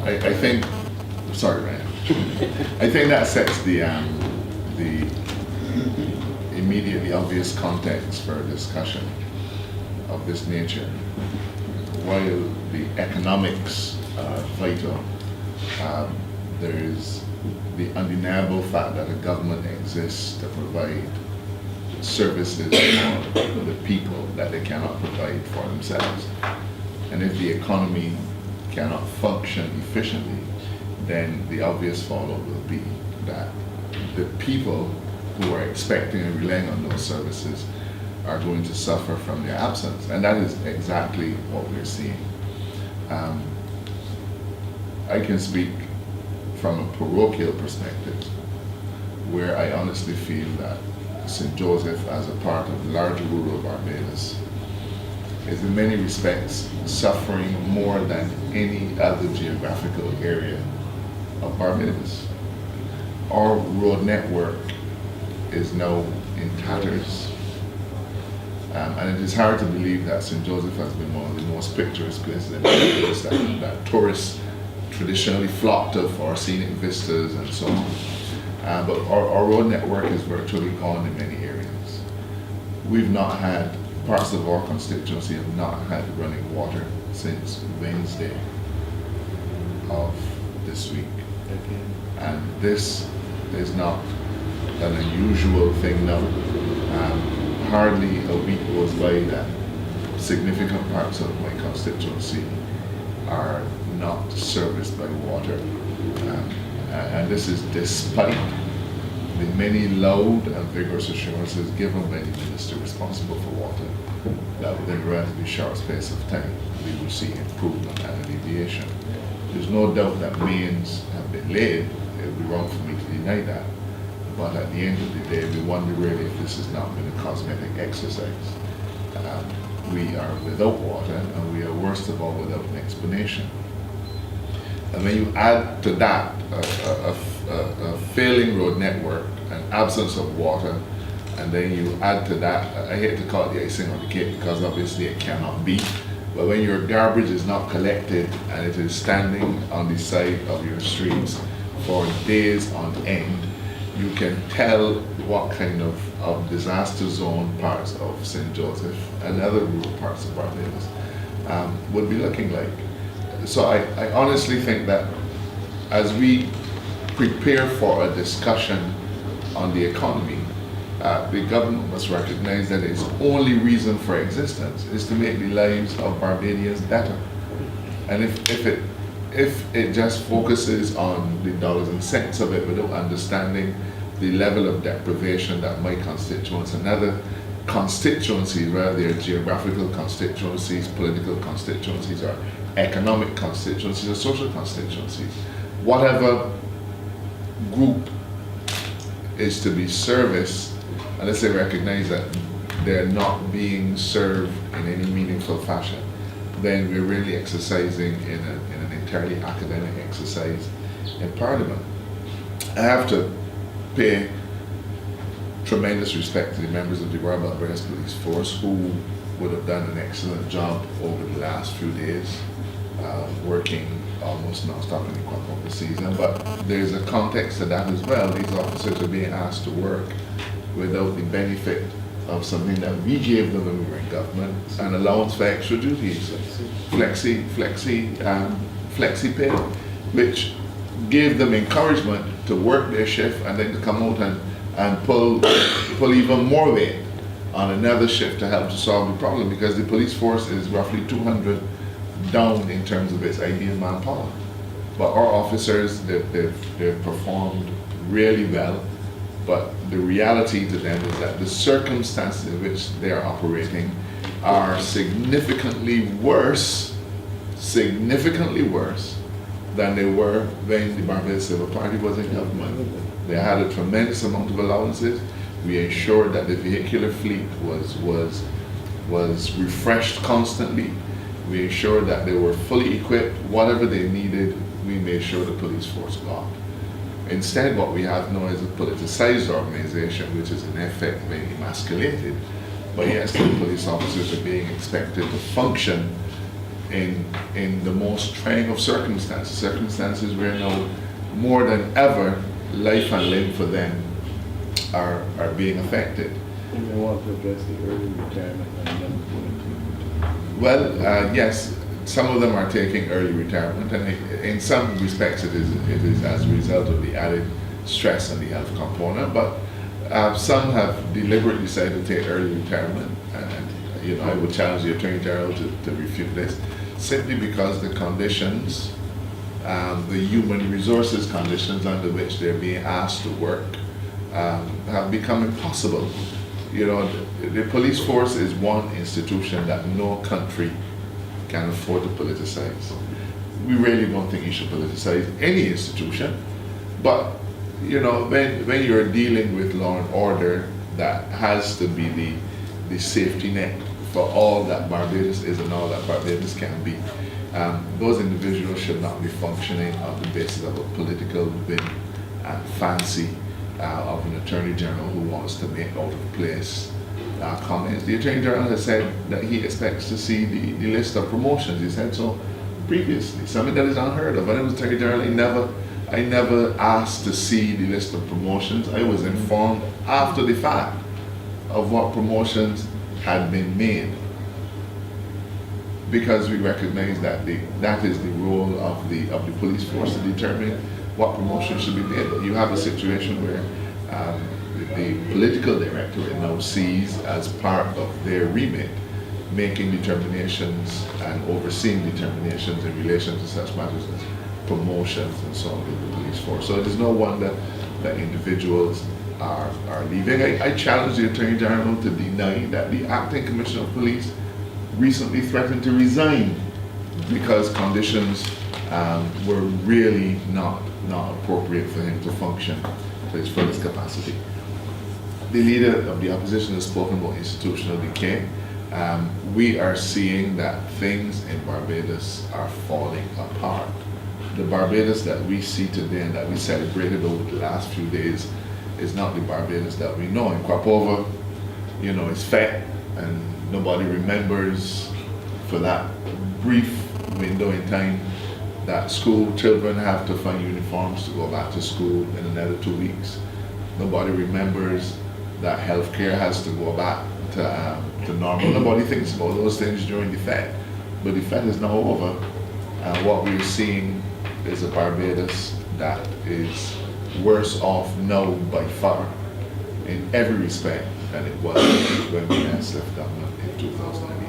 I think, sorry, Ryan. I think that sets the immediately obvious context for a discussion of this nature. While the economics are vital, there is the undeniable fact that a government exists to provide services for the people that they cannot provide for themselves. And if the economy cannot function efficiently, then the obvious follow will be that the people who are expecting and relying on those services are going to suffer from their absence. And that is exactly what we're seeing. I can speak from a parochial perspective, where I honestly feel that St. Joseph, as a part of larger rural Barbados, is in many respects suffering more than any other geographical area of Barbados. Our road network is now in tatters. And it is hard to believe that St. Joseph has been one of the most picturesque places in Barbados that tourists traditionally flock to for scenic vistas and so on. But our road network is virtually gone in many areas. We've not had, parts of our constituency have not had running water since Wednesday of this week. Okay. And this is not an unusual thing now. Hardly a week goes by that significant parts of my constituency are not serviced by water. And this is despite the many loud and vigorous assurances given by the minister responsible for water that within a relatively short space of time we will see improvement and alleviation. There's no doubt that mains have been laid. It would be wrong for me to deny that. But at the end of the day, we wonder really if this has not been a cosmetic exercise. We are without water, and we are worst of all without an explanation. And when you add to that a failing road network, an absence of water, and then you add to that, I hate to call it the icing on the cake because obviously it cannot be, but when your garbage is not collected and it is standing on the side of your streets for days on end, you can tell what kind of disaster zone parts of St. Joseph and other rural parts of Barbados would be looking like. So I honestly think that as we prepare for a discussion on the economy, the government must recognize that its only reason for existence is to make the lives of Barbadians better. And if it just focuses on the dollars and cents of it without understanding the level of deprivation that my constituents and other constituencies, whether they're geographical constituencies, political constituencies, or economic constituencies, or social constituencies, whatever group is to be serviced, unless they recognize that they're not being served in any meaningful fashion, then we're really exercising in an entirely academic exercise in Parliament. I have to pay tremendous respect to the members of the Royal Barbados Police Force who would have done an excellent job over the last few days, working almost non-stop in the crop season. But there's a context to that as well. These officers are being asked to work without the benefit of something that we gave them when we were in government, an allowance for extra duties, flexi pay, which gave them encouragement to work their shift and then to come out and pull even more weight on another shift to help to solve the problem, because the police force is roughly 200 down in terms of its ideal manpower. But our officers, they've performed really well, but the reality to them is that the circumstances in which they are operating are significantly worse than they were when the Barbados Labour Party was in government. They had a tremendous amount of allowances. We ensured that the vehicular fleet was refreshed constantly. We ensured that they were fully equipped. Whatever they needed, we made sure the police force got. Instead, what we have now is a politicized organization, which is in effect being emasculated. But yes, the police officers are being expected to function in the most trying of circumstances where now more than ever life and limb for them are being affected. And they want to address the early retirement and young people. Well, yes, some of them are taking early retirement, and in some respects it is as a result of the added stress and the health component, but some have deliberately decided to take early retirement, and I would challenge the Attorney General to refute this, simply because the conditions, the human resources conditions under which they're being asked to work have become impossible. The police force is one institution that no country can afford to politicize. We really don't think you should politicize any institution, but when you're dealing with law and order, that has to be the safety net for all that Barbados is and all that Barbados can be. Those individuals should not be functioning on the basis of a political whim and fancy of an Attorney General who wants to make out of place comments. The Attorney General has said that he expects to see the list of promotions. He said so previously, something that is unheard of. When I was Attorney General, I never asked to see the list of promotions. I was informed after the fact of what promotions had been made, because we recognize that that is the role of the police force to determine what promotions should be made. But you have a situation where the political directorate now sees as part of their remit making determinations and overseeing determinations in relation to such matters as promotions and so on in the police force. So it is no wonder that individuals are leaving. I challenge the Attorney General to deny that the acting Commissioner of Police recently threatened to resign because conditions were really not appropriate for him to function to his fullest capacity. The leader of the opposition has spoken about institutional decay. We are seeing that things in Barbados are falling apart. The Barbados that we see today and that we celebrated over the last few days is not the Barbados that we know. In Quapova, it's fed and nobody remembers for that brief window in time that school children have to find uniforms to go back to school in another 2 weeks. Nobody remembers that healthcare has to go back to normal. Nobody thinks about those things during the Fed, but the Fed is now over. What we're seeing is a Barbados that is worse off now by far in every respect than it was when we last left government in 2008.